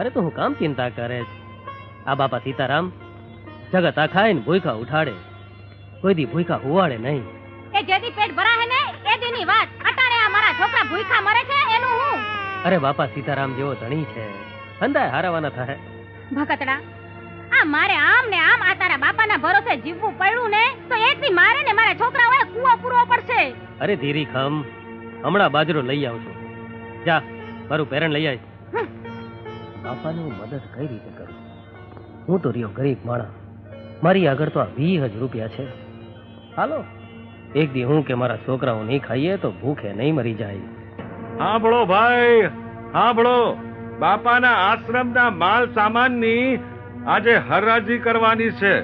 અરે તું હું કામ ચિંતા કરે? આ બાપા સીતારામ જગત આ ખાઈને ભૂખા ઉઠાડે, કોઈ દી ભૂખા હુવાડે નહીં. એ જેદી પેટ ભરાહે ને એ દીની વાત. અટાણે આ મારા છોકરા ભૂખા મરે છે એનું હું. અરે બાપા સીતારામ જેવો ધણી છે, હંદાય હારાવાના થાય. ભગતડા, આ મારે આમ ને આમ આ તારા બાપાના ભરોસે જીવવું પડ્યું ને તો એકથી મારે ને મારા છોકરાઓએ કૂવો પૂરવો પડશે. અરે ધીરી ખમ, હમણાં બાજરો લઈ આવું છું. જા મારું પેરણ લઈ આવીશ. બાપાની હું મદદ કઈ રીતે કરું? હું તો રહ્યો ગરીબ માણસ, મારી આગળ તો આ 20,000 રૂપિયા છે. હાલો એક દી હું કે મારા છોકરાઓ નહીં ખાઈએ તો ભૂખે નહીં મરી જાય. સાંભળો ભાઈ, સાંભળો. બાપાના આશ્રમના માલ સામાનની આજે હરાજી કરવાની છે.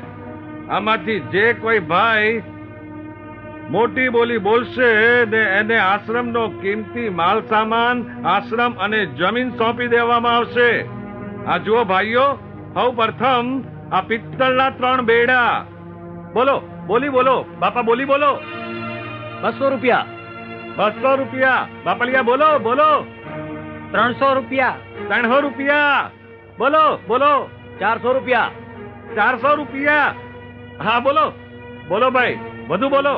આમાંથી જે કોઈ ભાઈ મોટી બોલી બોલશે ને એને આશ્રમનો કિંમતી માલ સામાન, આશ્રમ અને જમીન સોંપી દેવામાં આવશે. આ જુઓ ભાઈઓ, સૌ પ્રથમ આ પિત્તળના 3 બેડા. બોલો, બોલી બોલો બાપા, બોલી બોલો. 200 રૂપિયા. 200 રૂપિયા. બાપલિયા બોલો, બોલો. 300 રૂપિયા. 300 રૂપિયા. બોલો, બોલો. 400 રૂપિયા. 400 રૂપિયા. હા બોલો, બોલો ભાઈ, વધુ બોલો.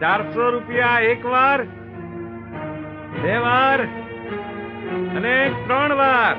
400 રૂપિયા એક વાર, 2 વાર અને 3 વાર.